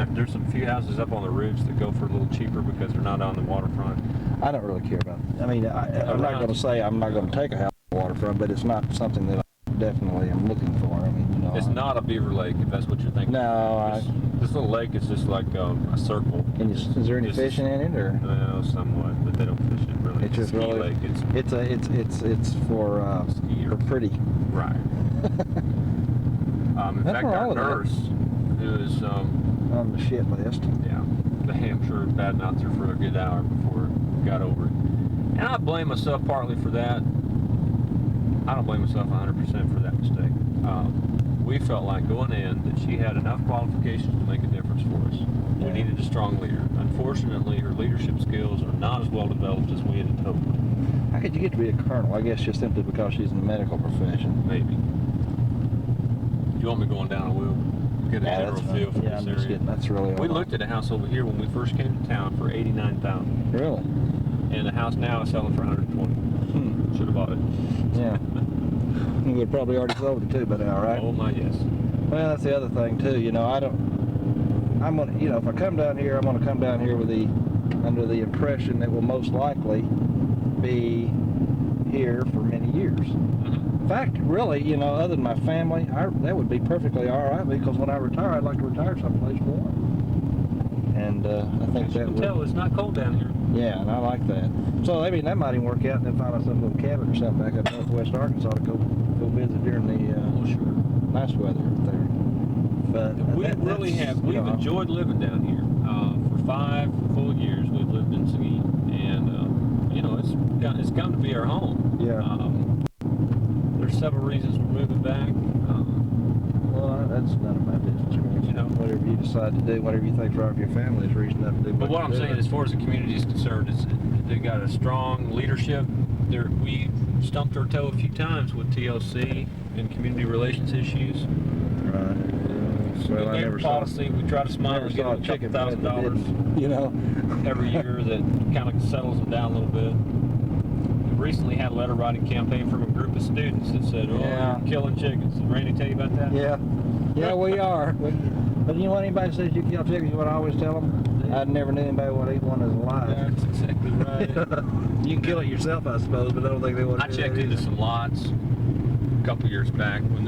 there's a few houses up on the ridge that go for a little cheaper because they're not on the waterfront. I don't really care about it. I mean, I'm not going to say I'm not going to take a house on the waterfront, but it's not something that I definitely am looking for. I mean, you know. It's not a beaver lake, if that's what you're thinking. No. This little lake is just like a circle. Is there any fishing in it, or? No, somewhat, but they don't fish it really. It's just ski really. lake. It's for pretty. Right. In fact, our nurse, who is on the shit list. Yeah, the Hampshire badmouths her for a good hour before it got over it. And I blame myself partly for that. I don't blame myself 100% for that mistake. We felt like going in that she had enough qualifications to make a difference for us. We needed a strong leader. Unfortunately, her leadership skills are not as well developed as we had hoped. How could you get to be a colonel? I guess just simply because she's in the medical profession. Maybe. Do you want me going down a wheel? Get a general feel for this area. That's really We looked at a house over here when we first came to town for $89,000. Really? And the house now is selling for $120,000. Should have bought it. Yeah. We would probably already sold it too by now, right? Oh my, yes. Well, that's the other thing too. You know, I'm gonna, you know, if I come down here, I'm gonna come down here with under the impression that we'll most likely be here for many years. In fact, really, you know, other than my family, that would be perfectly all right, because when I retire, I'd like to retire someplace warm. And I think that would. Tell it's not cold down here. Yeah, and I like that. So I mean, that might even work out, and then find myself a little cabin or something back up northwest Arkansas to go visit during the nice weather up there. But we've enjoyed living down here. For 5 full years, we've lived in Seguin, and you know, it's come to be our home. Yeah. There's several reasons we're moving back. Well, that's none of my business. You know, whatever you decide to do, whatever you think's right for your family is reason enough to do. But what I'm saying, as far as the community is concerned, is they got a strong leadership. We stumped our toe a few times with TLC and community relations issues. Right. Well, I never saw policy. We try to smile and get a couple $1,000, you know, every year that kind of settles them down a little bit. We recently had a letter writing campaign from a group of students that said, "Oh, you're killing chickens." Did Randy tell you about that? Yeah. Yeah, we are. But you know what? Anybody says you kill chickens, you know what I always tell them? I never knew anybody would eat one as alive. That's exactly right. You can kill it yourself, I suppose, but I don't think they would. I checked into some lots a couple years back when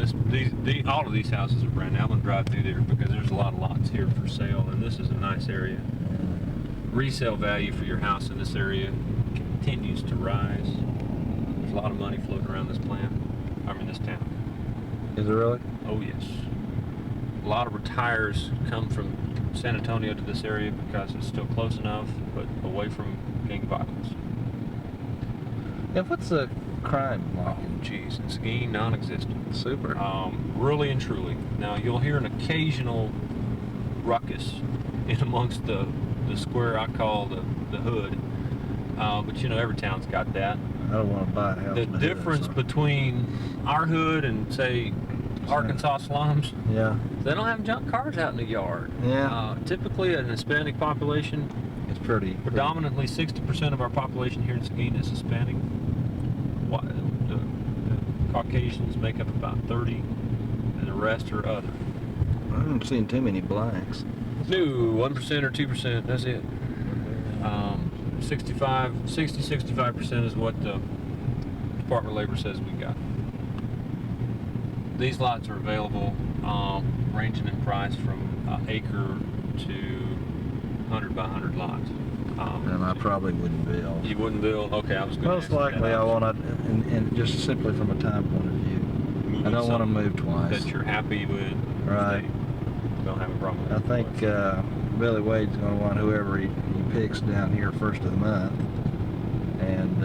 all of these houses are brand new. I'm gonna drive through there because there's a lot of lots here for sale, and this is a nice area. Resale value for your house in this area continues to rise. There's a lot of money floating around this town. Is it really? Oh yes. A lot of retires come from San Antonio to this area because it's still close enough, but away from gang violence. Yeah, what's the crime like? Oh, geez, in Seguin, non-existent. Super. Really and truly. Now, you'll hear an occasional ruckus in amongst the square I call the hood, but you know, every town's got that. I don't want to buy a house. The difference between our hood and, say, Arkansas slums, they don't have junk cars out in the yard. Yeah. Typically, an Hispanic population, it's pretty. Predominantly, 60% of our population here in Seguin is Hispanic. The Caucasians make up about 30, and the rest are other. I haven't seen too many blacks. No, 1% or 2%, that's it. 65% is what the Department of Labor says we got. These lots are available, ranging in price from acre to 100 by 100 lots. And I probably wouldn't build. You wouldn't build? Okay, I was going to Most likely I want to, and just simply from a time point of view, I don't want to move twice. That you're happy with. Right. Don't have a problem with I think Billy Wade's going to want whoever he picks down here first of the month. And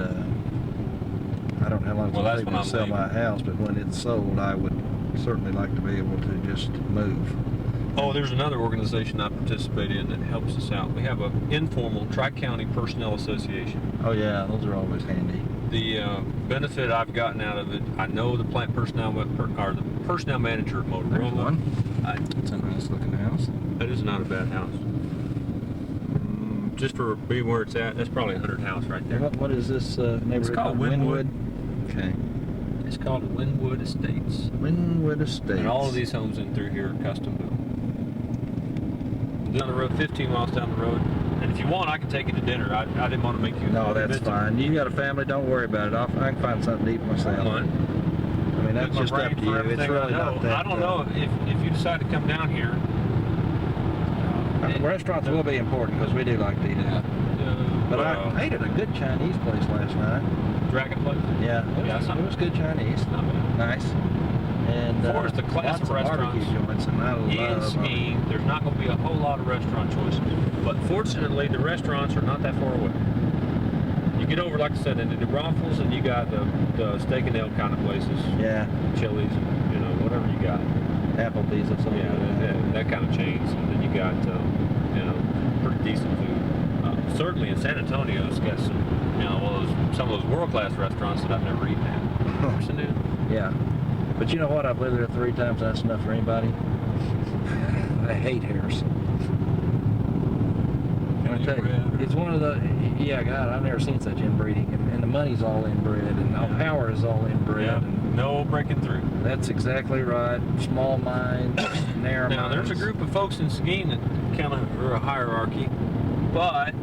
I don't know how long it's going to take me to sell my house, but when it's sold, I would certainly like to be able to just move. Oh, there's another organization I participate in that helps us out. We have an informal Tri-County Personnel Association. Oh yeah, those are always handy. The benefit I've gotten out of it, I know the plant personnel, or the personnel manager at Motorola. There's one. It's a nice looking house. That is not a bad house. Just for being where it's at, that's probably a 100 house right there. What is this neighborhood? It's called Wynwood. Okay. It's called Wynwood Estates. Wynwood Estates. And all of these homes in through here are custom built. down the road, 15 miles down the road. And if you want, I can take you to dinner. I didn't want to make you. No, that's fine. You got a family, don't worry about it. I can find something to eat myself. I mean, that's just up to you. It's really not that. I don't know if you decide to come down here. Restaurants will be important because we do like to eat out. But I ate at a good Chinese place last night. Dragon place? Yeah, it was good Chinese. Not bad. Nice. And as far as the class of restaurants joints, and in Seguin, there's not going to be a whole lot of restaurant choices. But fortunately, the restaurants are not that far away. You get over, like I said, into the Brothels, and you got the steak and ale kind of places. Yeah. Chili's, you know, whatever you got. Applebee's or something. Yeah, that kind of chains. And then you got, you know, pretty decent food. Certainly in San Antonio, it's got some, you know, some of those world-class restaurants that I've never eaten at. Yeah. But you know what? I've lived there 3 times. That's enough for anybody. I hate Harrison. I tell you, it's one of the, yeah, God, I've never seen such inbreeding, and the money's all inbred, and the power is all inbred. Yeah, and no breaking through. That's exactly right. Small minds, narrow minds. Now, there's a group of folks in Seguin that kind of are a hierarchy, but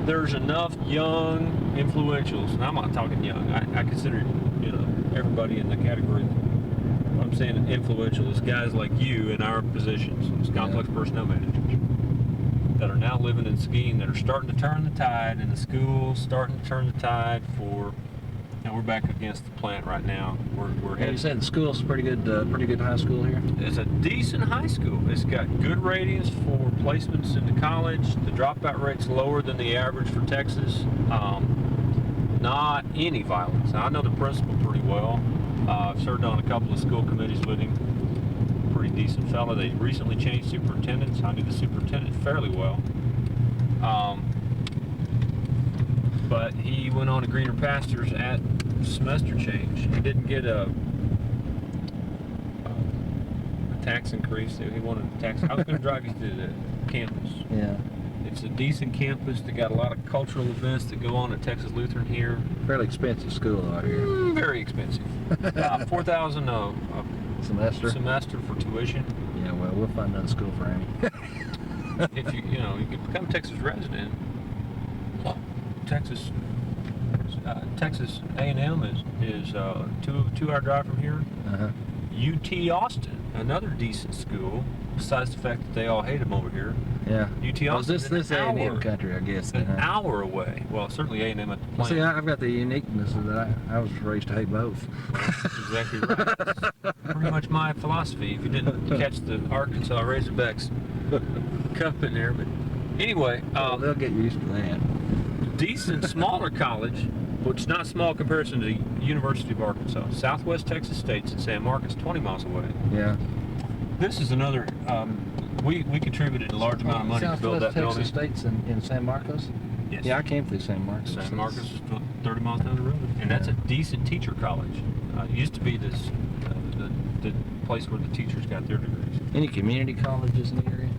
there's enough young influentials, and I'm not talking young. I consider, you know, everybody in the category. What I'm saying influential is guys like you in our positions as complex personnel managers that are now living in Seguin, that are starting to turn the tide, and the school's starting to turn the tide for. And we're back against the plant right now. We're You said the school's pretty good high school here. It's a decent high school. It's got good ratings for placements into college. The dropout rate's lower than the average for Texas. Not any violence. Now, I know the principal pretty well. I've served on a couple of school committees with him. Pretty decent fellow. They recently changed superintendents. I knew the superintendent fairly well. But he went on to greener pastures at semester change. He didn't get a tax increase. He wanted a tax. I was going to drive you through the campus. Yeah. It's a decent campus. They got a lot of cultural events that go on at Texas Lutheran here. Fairly expensive school out here. Very expensive. $4,000 a semester for tuition. Yeah, well, we'll find another school for Amy. If you can become a Texas resident. Texas A&M is a 2-hour drive from here. UT Austin, another decent school. Besides the fact that they all hate them over here. Yeah. UT Austin. This A&M country, I guess. An hour away. Well, certainly A&M at the plant. See, I've got the uniqueness of that I was raised to hate both. Well, that's exactly right. That's pretty much my philosophy. If you didn't catch the Arkansas Razorbacks cup in there, but anyway, they'll get used to that. Decent smaller college, which is not small in comparison to the University of Arkansas. Southwest Texas State's in San Marcos, 20 miles away. Yeah. This is another, we contributed a large amount of money to build that building. Southwest Texas State's in San Marcos? Yes. Yeah, I came through San Marcos. San Marcos is 30 miles down the road. And that's a decent teacher college. It used to be this, the place where the teachers got their degrees. Any community colleges in the area?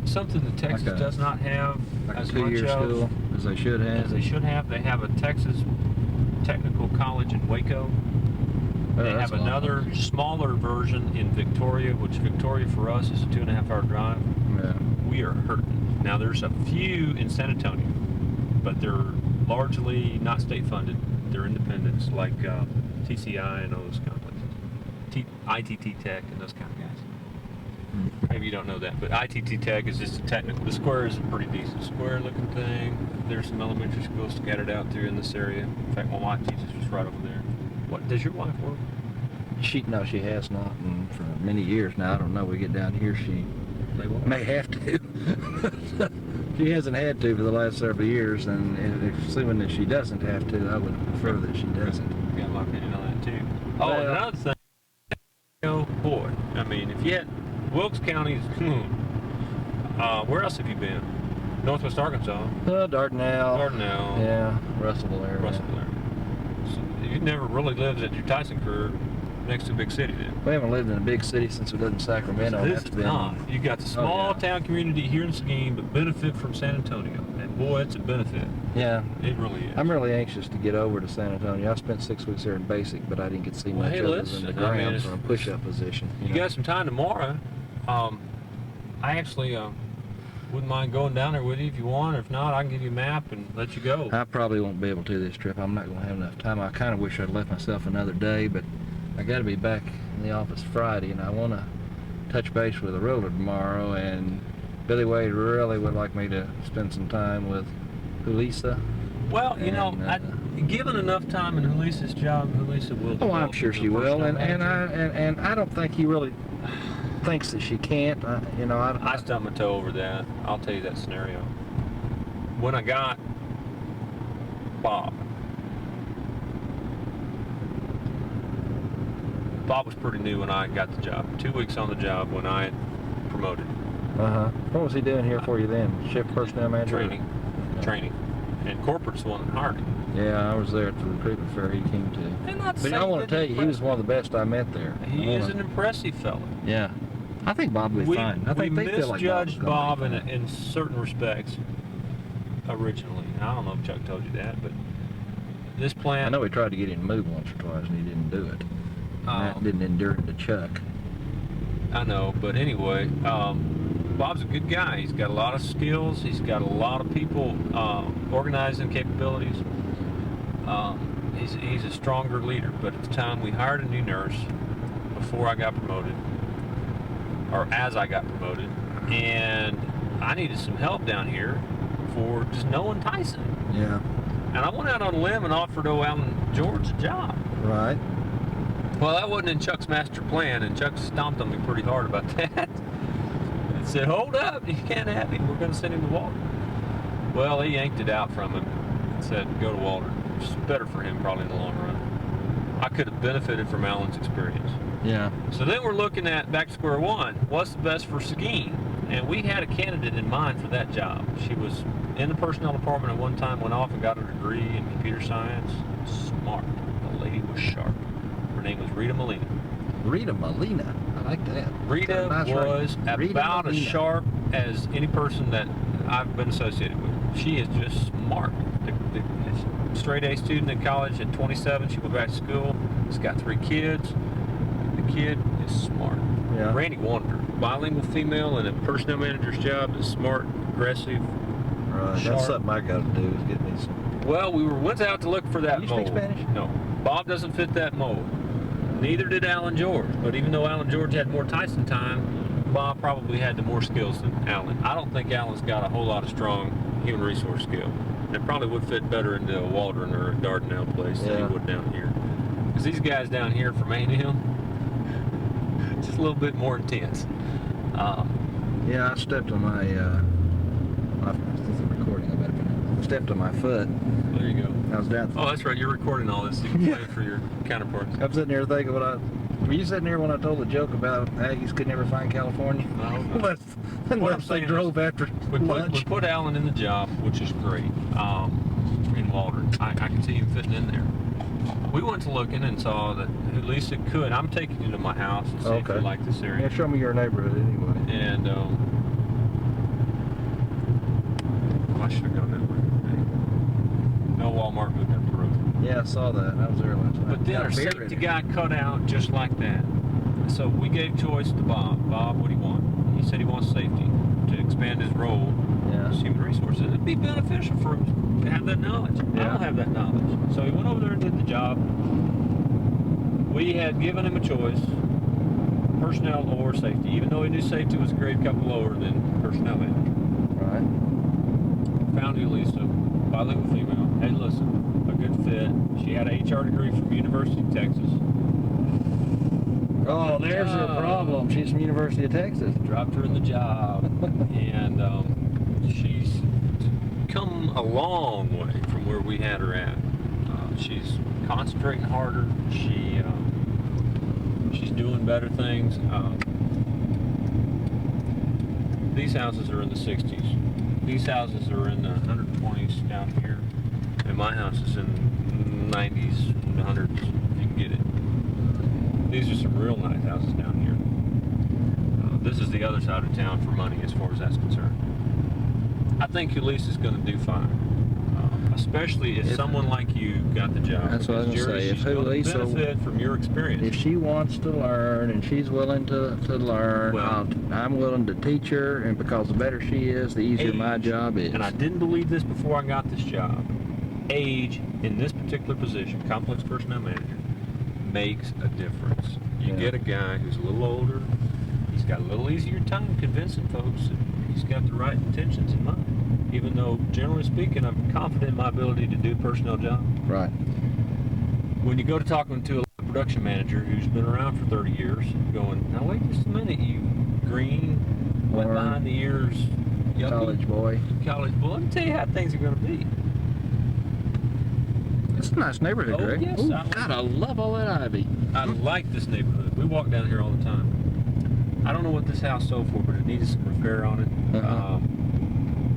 Something that Texas does not have as much school as they should have. As they should have. They have a Texas Technical College in Waco. They have another smaller version in Victoria, which Victoria for us is a 2.5-hour drive. Yeah. We are hurting. Now there's a few in San Antonio, but they're largely not state funded. They're independents like TCI and all those kind of places. ITT Tech and those kind of guys. Maybe you don't know that, but ITT Tech is just a technical. The square is a pretty decent square-looking thing. There's some elementary schools scattered out through in this area. In fact, my wife teaches just right over there. What does your wife work? She has not, and for many years now. I don't know. We get down here, she may have to. She hasn't had to for the last several years, and assuming that she doesn't have to, I would prefer that she doesn't. You got locked in on that too. Oh, well, another thing. Oh boy, I mean, if you had Wilkes County, where else have you been? Northwest Arkansas. Dardanelle. Yeah, Russellville area. So you never really lived at your Tyson career next to a big city then? We haven't lived in a big city since we lived in Sacramento. So this is not. You got the small town community here in Seguin, but benefit from San Antonio. And boy, it's a benefit. Yeah. It really is. I'm really anxious to get over to San Antonio. I spent 6 weeks there in basic, but I didn't get to see much other than the ground from a push-up position. You got some time tomorrow. I actually wouldn't mind going down there with you if you want. If not, I can give you a map and let you go. I probably won't be able to this trip. I'm not going to have enough time. I kind of wish I'd left myself another day, but I got to be back in the office Friday, and I want to touch base with a realtor tomorrow, and Billy Wade really would like me to spend some time with Julissa. Well, you know, given enough time in Julissa's job, Julissa will. Oh, I'm sure she will, and I don't think he really thinks that she can't. I stubbed my toe over that. I'll tell you that scenario. When I got Bob was pretty new when I got the job. 2 weeks on the job when I promoted. What was he doing here for you then? Shift personnel manager? Training. And corporate's the one that hired him. Yeah, I was there at the recruitment fair he came to. But I want to tell you, he was one of the best I met there. He is an impressive fellow. Yeah. I think Bob will be fine. I think we they feel like misjudged Bob in certain respects originally. I don't know if Chuck told you that, but this plant... I know we tried to get him to move once or twice and he didn't do it. That didn't endure to Chuck. I know, but anyway, Bob's a good guy. He's got a lot of skills. He's got a lot of people organizing capabilities. He's a stronger leader, but at the time we hired a new nurse before I got promoted, or as I got promoted, and I needed some help down here for just knowing Tyson. Yeah. And I went out on a limb and offered Alan George a job. Right. Well, that wasn't in Chuck's master plan, and Chuck stomped on me pretty hard about that. And said, hold up, you can't have him. We're going to send him to Walter. Well, he yanked it out from him and said, go to Walter. Which is better for him probably in the long run. I could have benefited from Alan's experience. Yeah. So then we're looking at back to square one. What's the best for Seguin? And we had a candidate in mind for that job. She was in the personnel department at one time, went off and got her degree in computer science. Smart. The lady was sharp. Her name was Rita Molina. Rita Molina? I like that. Rita was about as sharp as any person that I've been associated with. She is just smart. Straight A student in college at 27. She went back to school. She's got 3 kids. The kid is smart. Yeah. Randy wanted her. Bilingual female in a personnel manager's job is smart, aggressive, right. Sharp. That's something I got to do is get me some. Well, we went out to look for that You mold. speak Spanish? No. Bob doesn't fit that mold. Neither did Alan George. But even though Alan George had more Tyson time, Bob probably had the more skills than Alan. I don't think Alan's got a whole lot of strong human resource skill. And it probably would fit better into a Waldron or a Dardanelle place than he would down here. Because these guys down here from A&M, just a little bit more intense. Yeah, I stepped on my, since I'm recording, I better stepped on my foot. There you go. I was down. Oh, that's right. You're recording all this. So you can play it for your counterparts. I'm sitting here thinking were you sitting there when I told the joke about Aggies could never find California? No. Unless they drove after lunch. We put Alan in the job, which is great, in Waldron. I can see him fitting in there. We went to looking and saw that Julissa could. I'm taking you to my house and see if you like this area. Yeah, show me your neighborhood anyway. And I should have gone that way. No Walmart moved up the road. Yeah, I saw that. I was there last night. But then our safety guy cut out just like that. So we gave choice to Bob. Bob, what do you want? He said he wants safety to expand his role as human resources. It'd be beneficial for him to have that knowledge. I don't have that knowledge. So he went over there and did the job. We had given him a choice, personnel or safety, even though he knew safety was a grade couple lower than personnel manager. Right. Found Julissa, bilingual female. Hey, listen, a good fit. She had an HR degree from University of Texas. Oh, there's her problem. She's from University of Texas. Dropped her in the job, and she's come a long way from where we had her at. She's concentrating harder. She's doing better things. These houses are in the 60s. These houses are in the 120s down here, and my house is in the 90s and 100s. You can get it. These are some real nice houses down here. This is the other side of town for money as far as that's concerned. I think Julissa's going to do fine. especially if someone like you got the job. That's what I was Because gonna say. Jerry, If she's gonna Lisa- benefit from your experience. If she wants to learn and she's willing to learn, Well- I'm willing to teach her, and because the better she is, the easier my Age. job is. And I didn't believe this before I got this job. Age in this particular position, complex personnel manager, makes a difference. You Yeah. get a guy who's a little older, he's got a little easier time convincing folks that he's got the right intentions in mind. Even though, generally speaking, I'm confident in my ability to do a personnel job. Right. When you go to talking to a production manager who's been around for 30 years, going, now wait just a minute, you green, wet Or behind the ears, yuppie, College boy. college boy, let me tell you how things are going to be. It's a nice neighborhood, Oh, Greg. yes, Ooh, I- God, I love all that ivy. I like this neighborhood. We walk down here all the time. I don't know what this house sold for, but it needed some repair on it. Uh-huh.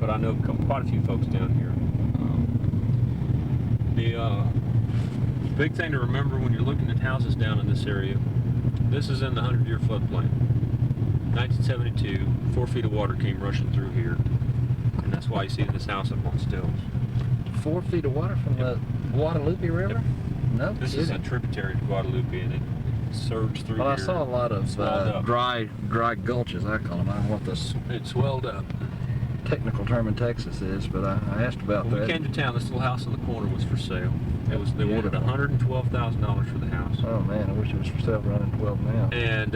But I know quite a few folks down here. The big thing to remember when you're looking at houses down in this area, this is in the 100-year floodplain. 1972, 4 feet of water came rushing through here, and that's why you see this house up on stilts. 4 feet of water from the Guadalupe River? No This is a kidding. tributary to Guadalupe, and it surged through Well, I here. saw a lot of Swelled up. dry gulches, I call them. I don't know what this It swelled up. technical term in Texas is, but I asked about When that. we came to town, this little house in the corner was for sale. They wanted Beautiful. $112,000 for the house, Oh man, I wish it was for sale running 12 now. and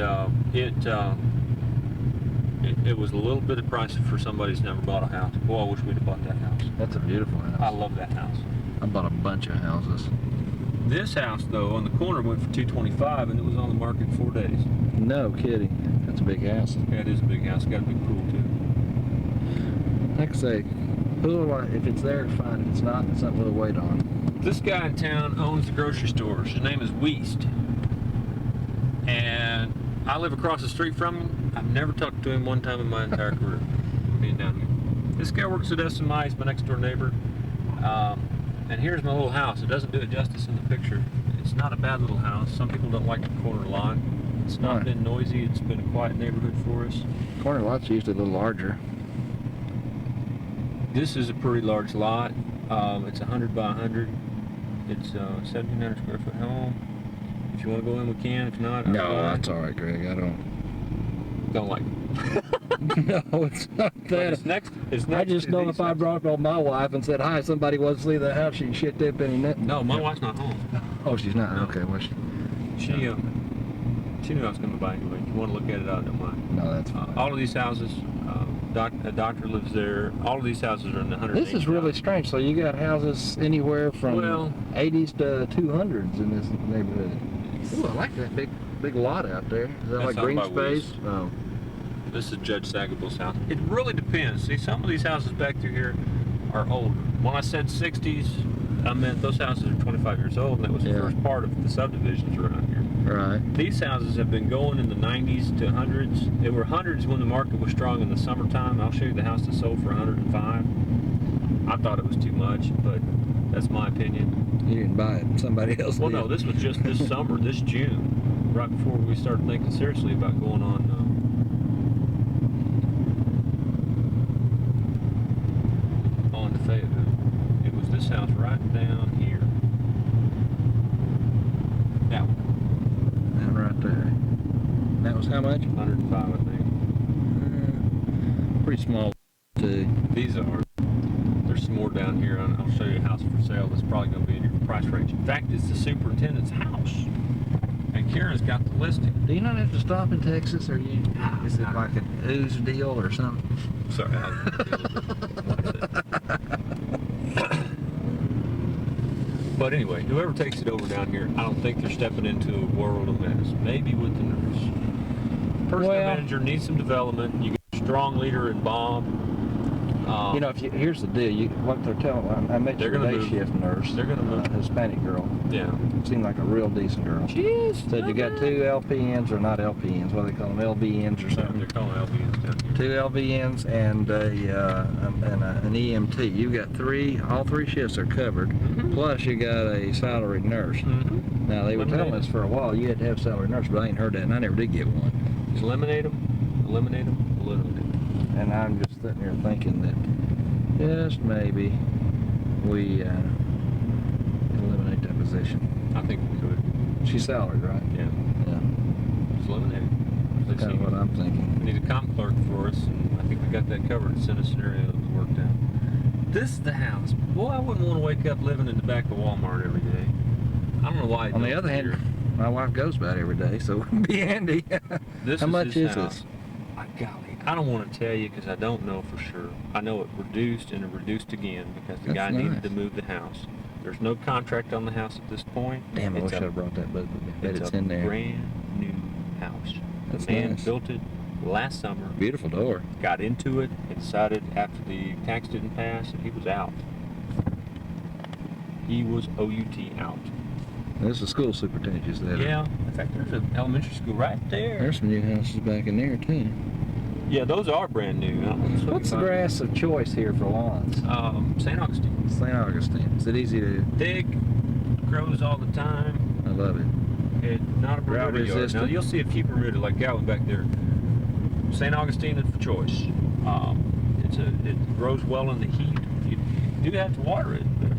it was a little bit pricey for somebody who's never bought a house. Boy, I wish we'd have bought that house. That's a beautiful house. I love that house. I bought a bunch of houses. This house, though, on the corner went for $225, and it was on the market 4 days. No kidding. That's a big house. Yeah, it is a big house. Got a big pool too. Like I say, pool, if it's there, fine. If it's not, it's something we'll wait on. This guy in town owns the grocery store. His name is Weist. And I live across the street from him. I've never talked to him one time in my entire career, being down here. This guy works at SMI. He's my next door neighbor. And here's my little house. It doesn't do it justice in the picture. It's not a bad little house. Some people don't like the corner lot. It's not Right. been noisy. It's been a quiet neighborhood for us. Corner lots are usually a little larger. This is a pretty large lot. It's 100 by 100. It's a 1,700 square foot home. If you want to go in, we can. If not, I'm No, fine. that's all right, Greg. I don't. Don't like it. No, it's not But that. it's next. It's next I just to know these if I houses. brought up my wife and said, "Hi, somebody wants to see the house," she'd shit that penny net. No, my wife's not home. Oh, she's not. No. Okay, well, She knew I was coming by anyway. If you want to look at it, I don't mind. no, that's fine. All of these houses, a doctor lives there. All of these houses are in the 100. This is really strange. So you got houses anywhere from Well- 80s to 200s in this neighborhood. Ooh, I like that big lot out there. Is that That's like out green by space? Oh, This is Judge Sagable's house. It really depends. See, some of these houses back through here are older. When I said 60s, I meant those houses are 25 years old, and that was the Yeah. first part of the subdivisions around here. right. These houses have been going in the 90s to hundreds. They were hundreds when the market was strong in the summertime. I'll show you the house that sold for 105. I thought it was too much, but that's my opinion. You didn't buy it. Somebody else Well, did. no, this was just this summer, this June, right before we started thinking seriously about going on to Fayetteville. It was this house right down here. That one, That right there. That was how much? 105, I think. Pretty small, too. These are. There's some more down here. I'll show you a house for sale that's probably going to be in your price range. In fact, it's the superintendent's house. And Karen's got the listing. Do you not have to stop in Texas, or you? Is it like an ooze deal or something? Sorry. But anyway, whoever takes it over down here, I don't think they're stepping into a world of mess. Maybe with the nurse. Personnel Well- manager needs some development. You got a strong leader in Bob. You know, here's the deal. What they're telling, I met They're your gonna day move. shift nurse. They're gonna move. Hispanic girl. Yeah. Seemed like a real decent girl. She is. Said you got 2 LPNs, or not LPNs, what do they call them, LVNs or They're something. calling LVNs down here. 2 LVNs and an EMT. You got 3. All 3 shifts are covered. Mhm. Plus, you got a salaried nurse. Mm-hmm. Now they were telling Eliminate us for a while you had to have a salaried nurse, but I ain't heard that, and I never did get one. Just eliminate them, eliminate them, eliminate them. And I'm just sitting here thinking that just maybe we eliminate that position? I think we could. She's salaried, right? Yeah. Yeah. Just eliminate it. That's kind of what I'm thinking. We need a comp clerk for us, and I think we got that covered. Send a scenario that we worked out. This is the house. Boy, I wouldn't want to wake up living in the back of Walmart every day. I don't know why. On the other hand, my wife goes by it every day, so it would be handy. This How is much his is house. this? Golly, I don't want to tell you because I don't know for sure. I know it reduced and it reduced again because the guy That's needed nice. to move the house. There's no contract on the house at this point. Damn, I It's wish I'd a- have brought that book with me. Bet it's a in there. brand new house. That's the man nice. built it last summer. Beautiful door. Got into it and decided after the tax didn't pass that he was out. He was OUT out. There's a school superintendent just there. Yeah, in fact, there's an elementary school right there. There's some new houses back in there too. Yeah, those are brand new. What's the grass of choice here for lawns? St. Augustine. St. Augustine. Is it easy to? Thick, grows all the time. I love it. It's not a Drought Bermuda yard. Now resistant. you'll see a few Bermuda like that one back there. St. Augustine is for choice. It grows well in the heat. You do have to water it, but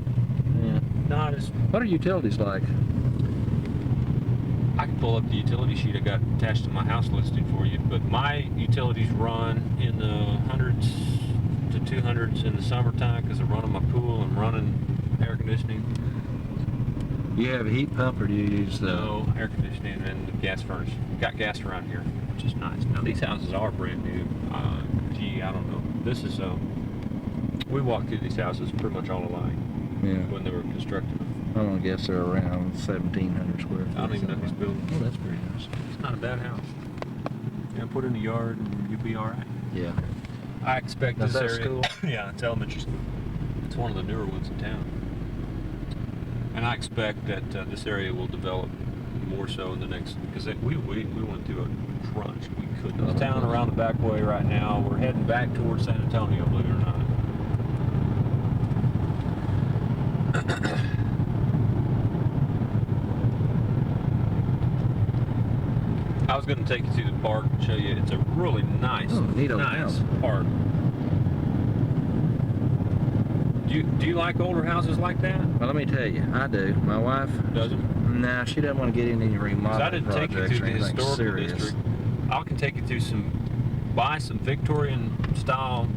Yeah. not as. What are utilities like? I can pull up the utility sheet I got attached to my house listing for you, but my utilities run in the hundreds to 200s in the summertime because I'm running my pool and running air conditioning. You have a heat pump or do you use the? No, air conditioning and the gas furnace. Got gas around here, which is nice. Now these houses are brand new. Gee, I don't know. This is we walked through these houses pretty much all alike Yeah. when they were constructed. I'm gonna guess they're around 1,700 square feet. I don't even know who's building. Oh, that's pretty nice. It's not a bad house. Yeah, put it in the yard and you'll be all right. Yeah. I expect Is this that a area. school? Yeah, it's elementary school. It's one of the newer ones in town. And I expect that this area will develop more so in the next, because we went through a crunch. We couldn't. This town around the back way right now, we're heading back towards San Antonio, believe it or not. I was going to take you to the park and show you. It's a really nice, neat old nice house. park. Do you like older houses like that? Well, let me tell you, I do. My wife Doesn't? Nah, she doesn't want to get into any Because remodeling I didn't take you projects through or the anything historical serious. district. I can take you through buy some Victorian style,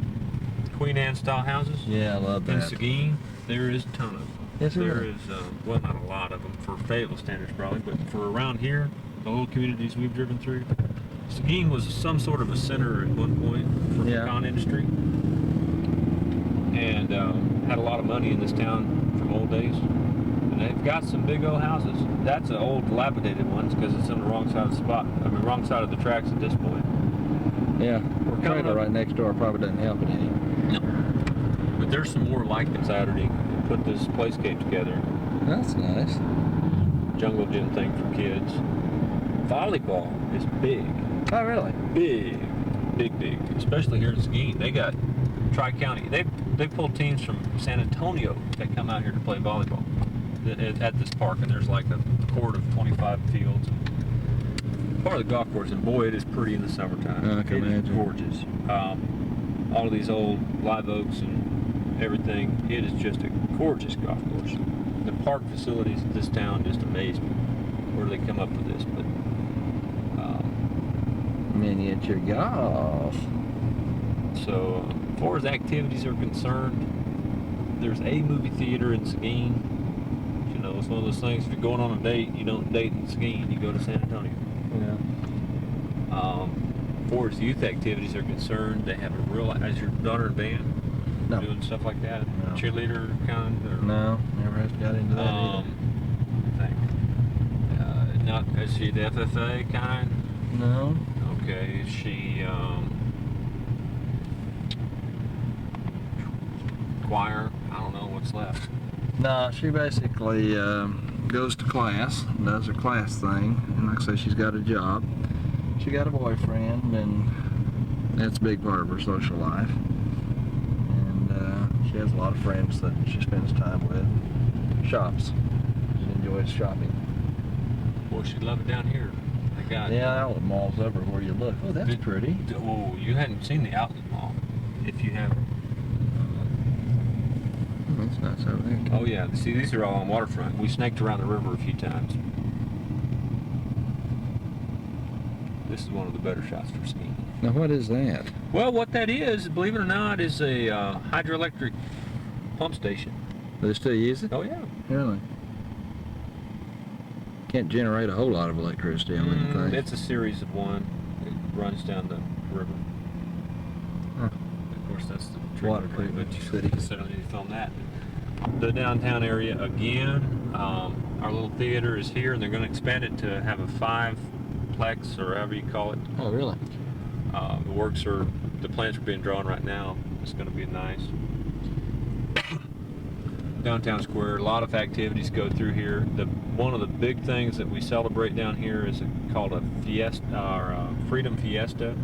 Queen Anne style houses. Yeah, I love In that. Seguin, there is a ton of them. Yes, there There is. is, well, not a lot of them for Fayetteville standards probably, but for around here, the little communities we've driven through, Seguin was some sort of a center at one point for the Yeah. pecan industry, and had a lot of money in this town from old days. And they've got some big old houses. That's an old dilapidated ones because it's on the wrong side of the spot. I mean, wrong side of the tracks at this point. Yeah, We're coming trailer up- right next door probably doesn't help it any. No. But there's some more like it Saturday. Put this playscape together. That's nice. Jungle gym thing for kids. Volleyball is big. Oh, really? Big. Especially here in Seguin. They got Tri-County. They pull teams from San Antonio that come out here to play volleyball at this park. And there's like a court of 25 fields. Part of the golf course. And boy, it is pretty in the summertime. I can It is imagine. gorgeous. All of these old live oaks and everything. It is just a gorgeous golf course. The park facilities in this town just amaze me. Where do they come up with this? But Miniature golf. so, as far as activities are concerned, there's a movie theater in Seguin. You know, it's one of those things. If you're going on a date, you don't date in Seguin. You go to San Antonio. Yeah. As far as youth activities are concerned, they have a real. As your daughter in band, No. doing stuff like that, No. cheerleader kind. Or, No, never has got into that either. I think. Not is she the FFA kind? No. Okay, is she choir? I don't know what's left. No, she basically goes to class, does her class thing, and like I say, she's got a job. She got a boyfriend, and that's a big part of her social life. And she has a lot of friends that she spends time with. Shops. She enjoys shopping. Boy, she'd love it down here. They got. Yeah, outlet malls everywhere you look. Oh, that's Did- pretty. Oh, you hadn't seen the outlet mall. If you have, Oh, that's shots over there. Oh yeah, see, these are all on waterfront. We snaked around the river a few times. This is one of the better shots for skiing. Now what is that? Well, what that is, believe it or not, is a hydroelectric pump station. They still use it? Oh yeah. Really? Can't generate a whole lot of electricity on anything. It's a series of one. It runs down the river. Huh. Of course, that's the trick. Waterproof But you city. necessarily need to film that. The downtown area again. Our little theater is here, and they're going to expand it to have a 5-plex or however you call it. Oh, really? The plans are being drawn right now. It's going to be nice. Downtown square, a lot of activities go through here. One of the big things that we celebrate down here is called a fiesta, or a Freedom Fiesta,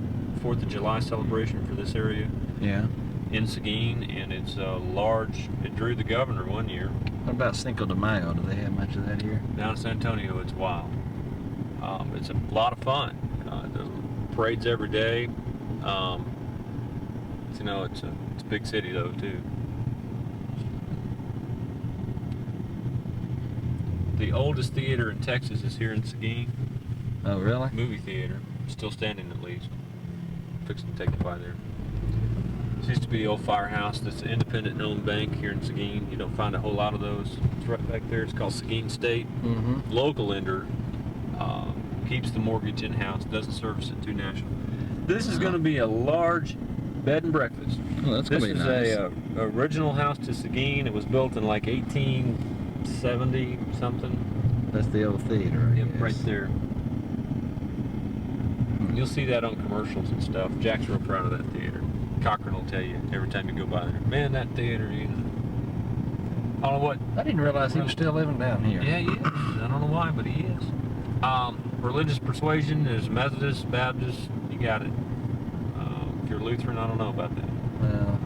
4th of July celebration for this area Yeah. in Seguin, and it's a large. It drew the governor one year. What about Cinco de Mayo? Do they have much of that here? Down in San Antonio, it's wild. It's a lot of fun. The parades every day. You know, it's a big city though too. The oldest theater in Texas is here in Seguin. Oh, really? Movie theater, still standing at least. Fixing to take you by there. This used to be the old firehouse. That's an independent owned bank here in Seguin. You don't find a whole lot of those. It's right back there. It's called Seguin State. Mm-hmm. Local lender, keeps the mortgage in-house, doesn't service it too national. This is going to be a large bed and breakfast. Oh, that's going to be nice. This is a original house to Seguin. It was built in like 1870 something. That's the old theater. Yep, right there. You'll see that on commercials and stuff. Jack's real proud of that theater. Cochran will tell you every time you go by there, man, that theater, you know. I don't know what. I didn't realize he was still living down here. Yeah, he is. I don't know why, but he is. Religious persuasion is Methodist, Baptist, you got it. If you're Lutheran, I don't know about that. Well,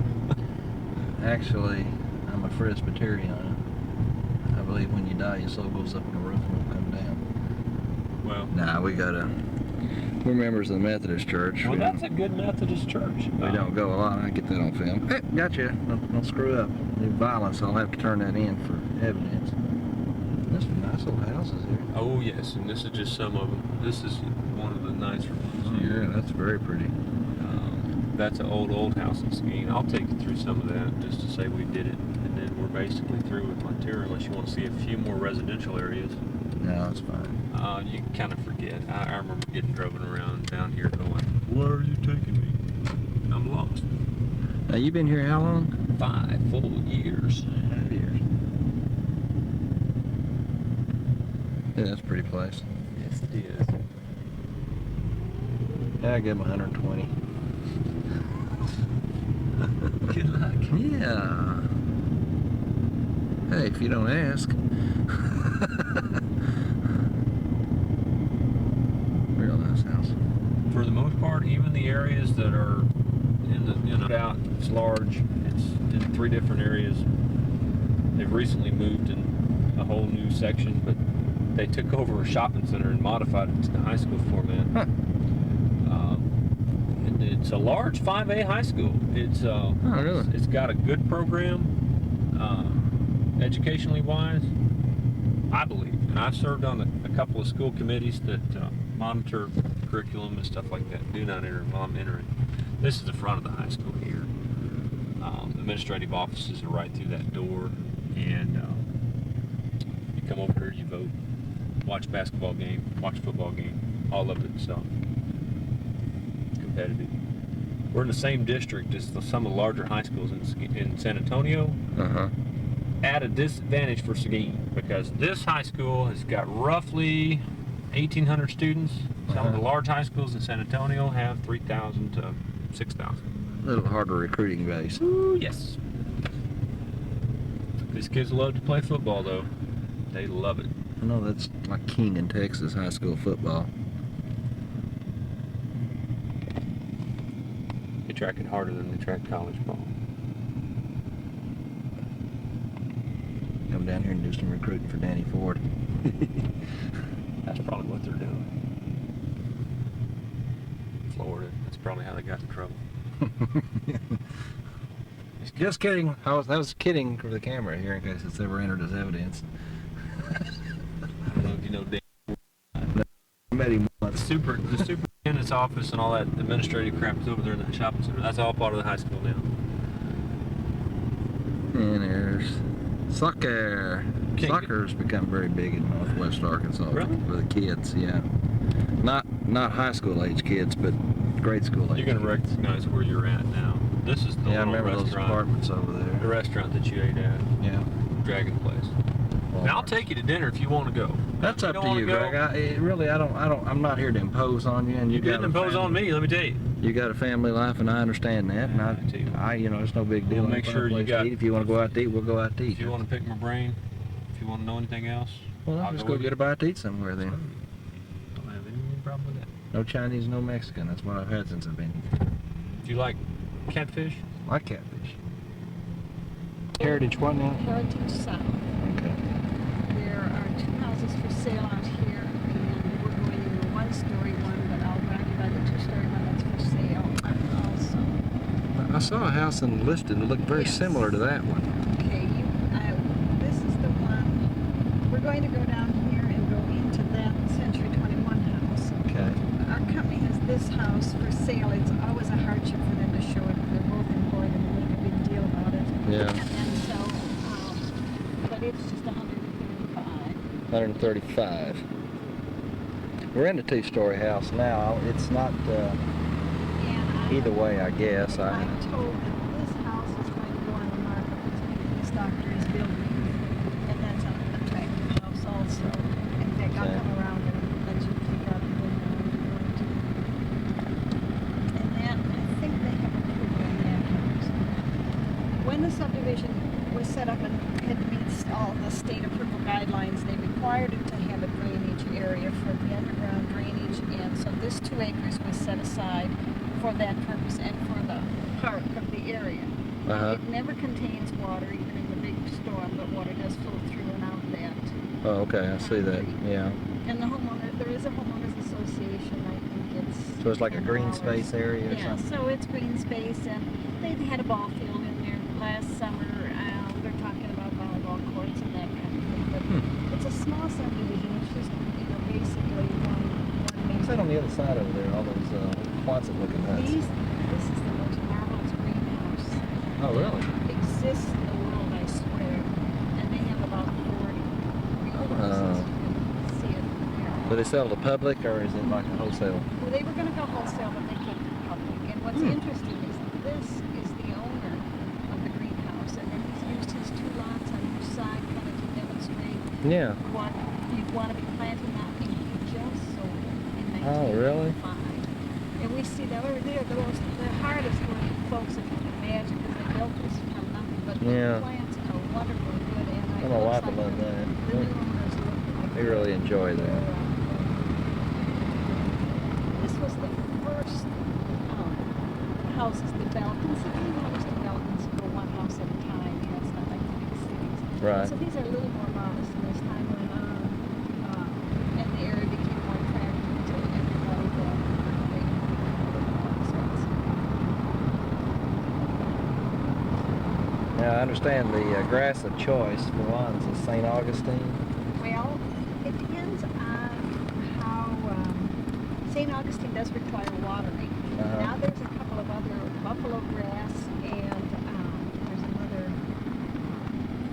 actually, I'm a Presbyterian. I believe when you die, your soul goes up in the roof and won't come down. Well, Nah, we're members of the Methodist Church. well, that's a good Methodist church. We don't go a lot. I get that on film. Hey, gotcha. Don't screw up. New violence. I'll have to turn that in for evidence. There's some nice little houses here. Oh yes, and this is just some of them. This is one of the nicer ones Oh, here. yeah, that's very pretty. That's an old house in Seguin. I'll take you through some of that just to say we did it, and then we're basically through with my tour unless you want to see a few more residential areas. No, it's fine. You kind of forget. I remember getting driven around down here going, where are you taking me? I'm lost. Now, you been here how long? 5 full years. 5 years. Yeah, that's a pretty place. Yes, it is. Yeah, I give him 120. Good luck. Yeah. Hey, if you don't ask. Real nice house. For the most part, even the areas that are in the out, it's large. It's in 3 different areas. They've recently moved in a whole new section, but they took over a shopping center and modified it to the high school format. Huh. And it's a large 5A high school. It's really? It's got a good program, educationally wise, I believe. And I've served on a couple of school committees that monitor curriculum and stuff like that. Do not enter, mom entering. This is the front of the high school here. Administrative offices are right through that door, and you come over here, you vote, watch basketball game, watch football game, all of it. So competitive. We're in the same district as some of the larger high schools in San Antonio. Uh-huh. At a disadvantage for Seguin, because this high school has got roughly 1,800 students. Some of the large high schools in San Antonio have 3,000 to 6,000. A little harder recruiting base. Ooh, yes. These kids love to play football, though. They love it. I know that's like king in Texas, high school football. They track it harder than they track college ball. Come down here and do some recruiting for Danny Ford. That's probably what they're doing. Florida. That's probably how they got in trouble. These Just kidding. I was kidding for the camera here in case it's ever entered as evidence. I don't know if you know Dan. I met him The once. superintendent's office and all that administrative crap is over there in that shopping center. That's all part of the high school now. And there's soccer. Can't Soccer's become very big in Northwest Arkansas Really? for the kids. Yeah, not high school age kids, but grade school age. You're gonna recognize where you're at now. This is the Yeah, I little remember those restaurant. apartments over The there. restaurant that you ate at, Yeah. Dragon Place. Now I'll take you to dinner if you want to go. That's If up don't to wanna you, go, Greg. I'm not here to impose on you, and You didn't impose on me. Let me tell you. You got a family life, and I understand that. And I do. it's no big deal. We'll make Find a sure you place to got- eat. If you want to go out to eat, we'll go out to eat. If you want to pick my brain, if you want to know anything else, Well, I'll let's go go with get you. a bite to eat somewhere then. Don't have any problem with that. No Chinese, no Mexican. That's what I've had since I've been here. Do you like catfish? I like catfish. Heritage what now? Heritage South. Okay. There are 2 houses for sale out here, and we're going in the 1-story one, but I'll drive you by the 2-story one that's for sale also. I saw a house and listed that looked very Yes. similar to that one. Okay, this is the one. We're going to go down here and go into that Century 21 house. Okay. Our company has this house for sale. It's always a hardship for them to show it. They're both in Oregon and make a big deal about it. Yeah. And so, but it's just 135. 135. We're in a 2-story house now. It's not And either way, I guess. I'm told that this house is going to go on the market because this doctor is building, and that's an attractive house also. In fact, I'll Okay. come around and let you pick out the window if you're going to. And then I think they have approval on that house. When the subdivision was set up and had meets all the state approval guidelines, they required it to have a drainage area for the underground drainage, and so this 2 acres was set aside for that purpose and for the park of the area. Uh-huh. It never contains water, even in the big storm, but water does flow through and out that. Oh, okay. I see that. Yeah. And there is a homeowners association, I think it's. So it's like a green $10. space area or Yeah, something? so it's green space, and they had a ball field in there last summer. They're talking about volleyball courts and that kind of thing, but it's a small subdivision. It's just, basically one What's that on the other side over there? All those Quonset-looking huts. This is the most marvelous greenhouse. Oh, really? Exists in the world, I swear. And they have about 40 greenhouses. You can see it there. Do they sell to the public, or is it like a wholesale? Well, they were going to go wholesale, but they came to the public. And what's interesting is this is the owner of the greenhouse, and then he's used his 2 lots on each side kind of to demonstrate Yeah. what you want to be planting out. And he just sold it in Oh, really? 1985. And we see that over there, the hardest working folks, if you can imagine, because they built this from nothing, but Yeah. the plants are wonderfully good. And I know it wife looks will like love that. the new owners look like They really enjoy that. This was the first houses developed. And so most developments go one house at a time. It's not like the big cities. Right. So these are a little more modest, and as time went on, and the area became more attractive to everybody. Now, I understand the grass of choice for lawns is St. Augustine. Well, it depends on how St. Augustine does require watering. Uh-huh. Now there's a couple of other buffalo grass, and there's another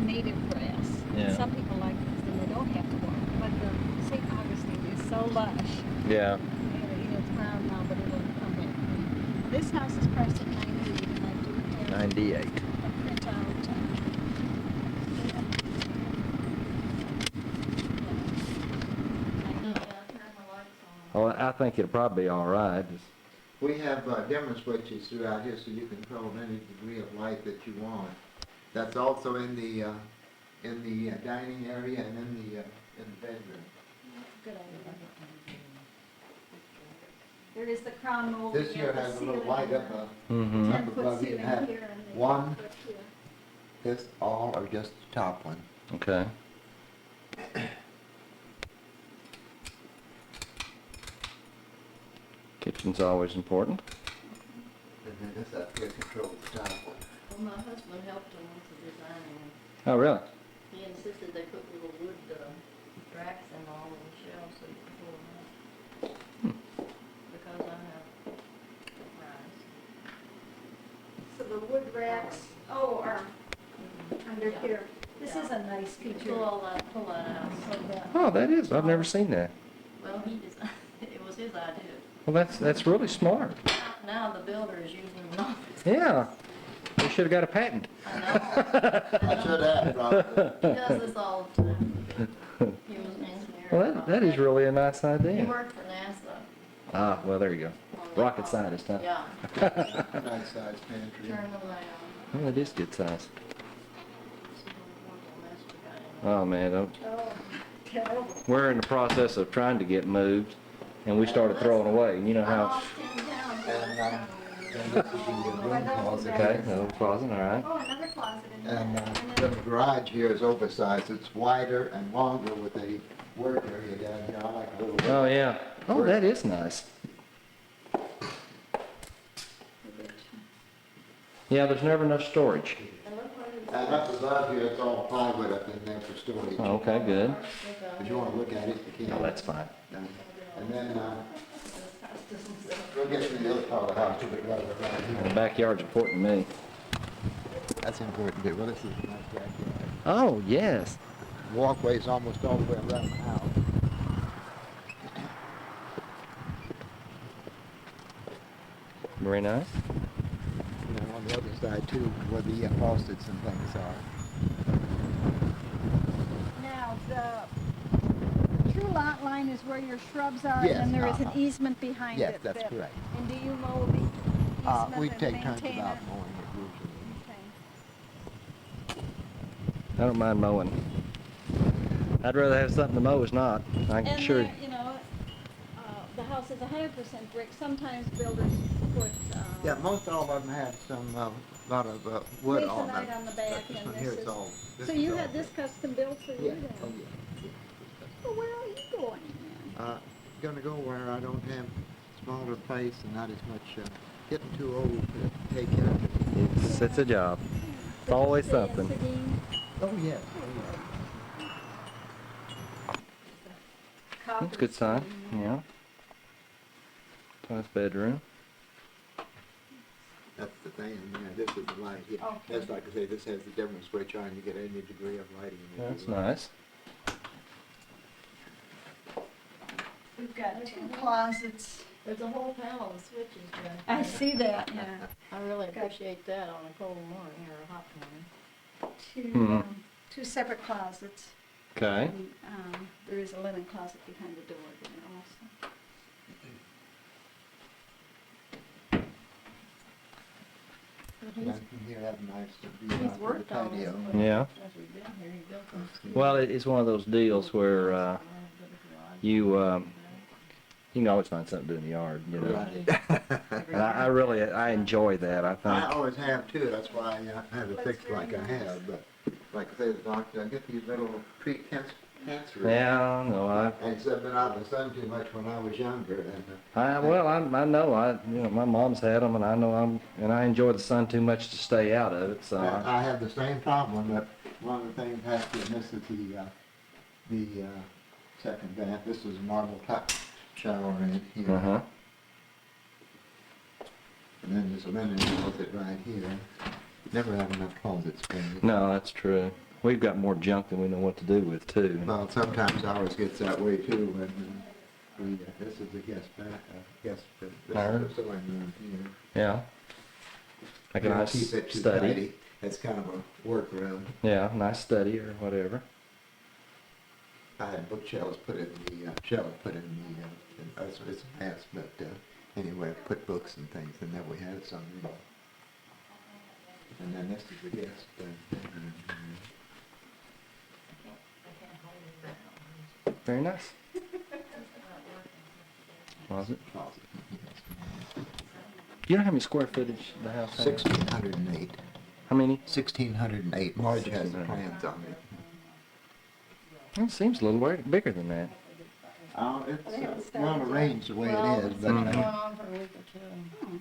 native grass. Yeah. Some people like these, and they don't have to water. But the St. Augustine is so lush. Yeah. It's brown now, but it'll come back green. This house is priced at $98, and I do have 98. a printout. Oh, I think it'll probably be all right. We have dimmer switches throughout here so you control any degree of light that you want. That's also in the dining area and in the bedroom. Good idea. There is the crown mold. This here has a little light up Mm-hmm. up above you. It has one, this, all, or just the top one. Okay. Kitchen's always important. And then this up here controls the top one. my husband helped them with the designing. Oh, really? He insisted they put little wood racks in all of the shelves so you could pull them out. Because I have rice. So the wood racks, are under Yeah. here. This Yeah. is a nice You feature. pull that out so that, Oh, that is. I've never seen that. well, he designed, it was his idea. Well, that's really smart. Now the builder is using them. Yeah. We should have got a patent. I know. I should have, probably. He does this all the time. He was an engineer. Well, that is really a nice He idea. worked for NASA. Ah, well, there you go. on the- Rocket scientist, huh? Yeah, Nice sized pantry. turn them around. Well, it is good size. See what wonderful mess we got in there. Oh, man. Oh, terrible. We're in the process of trying to get moved, and we started throwing away. And you know I how... lost 10 pounds. And this is the room closet. Okay, another closet, all right. Oh, another closet in there. And And the then- garage here is oversized. It's wider and longer with a work area down here. I like a little. Oh, yeah. Oh, that is nice. Yeah, there's never enough storage. And look what it is. And up above here, it's all plywood up in there for storage. Oh, okay, good. If you want to look at it, you can. Oh, that's fine. And then, we'll get to the other part of the house, to the right The here. backyard's important to me. That's important too. Well, this is a nice backyard. Oh, yes. Walkway's almost all the way around the house. Very nice. You know, on the other side too, where the faucets and things are. Now, the true lot line is where your shrubs are, Yes, and then there is an uh-huh. easement behind Yes, it. that's that- correct. And do you mow the easement We and take turns maintain about it? mowing it usually. Okay. I don't mind mowing. I'd rather have something to mow as not. I can And sure. there, the house is 100% brick. Sometimes builders put, Yeah, most all of them have some, lot of wood on them. masonite on the back, But this and one this here is. is all. this So is you all had this brick. custom built for you Yeah, then? oh yeah. Well, where are you going then? Gonna go where I don't have smaller place and not as much, getting too old to take care of it. It's a job. It's always Did you stay in something. Seguin? Oh, yes. That's a good sign. Yeah. Nice bedroom. That's the thing, yeah, this is the light here. Okay. That's like I say, this has the different switch on, you get any degree of lighting. in it. That's nice. We've got 2 closets. There's a whole panel of switches back I there. see that, yeah. I really appreciate that on a cold morning or a hot morning. 2, Hmm. 2 separate closets. Okay. And, there is a linen closet behind the door there also. But And from here, have a nice view he's out to the worked on this. patio. Yeah. Since we've been here, he built those. Well, it's one of those deals where you can always find something to do in the yard, you know. Right. And I really enjoy that. I I think. always have too, that's why I have it fixed like I have, but like I say, the doctor, I get these little pre-cancer. Yeah, no, And it's been out in the sun too much when I was younger, and I know, my mom's had them, and I enjoy the sun too much to stay out of it. So I have the same problem, but one of the things I have to admit is the second bath. This is a marble top shower in here. Uh-huh. And then there's a linen closet right here. Never have enough closet space. No, that's true. We've got more junk than we know what to do with too. Well, sometimes ours gets that way too, when this is the guest bath, this is Iron. the sewing room here. Yeah. Like a We don't nice keep it too study. tidy. It's kind of a workaround. Yeah, nice study or whatever. I had bookshelves put in the, it's a mess, but anyway, put books and things, and then we had some, and then this is the guest bedroom here. Very nice. Was it? Closet. You know how many square footage the house has? 1,608. How many? 1,608. Marge has the 1,608. plans on it. It seems a little bigger than that. It's not arranged the way Well, it is, it's but been going on for a week or two.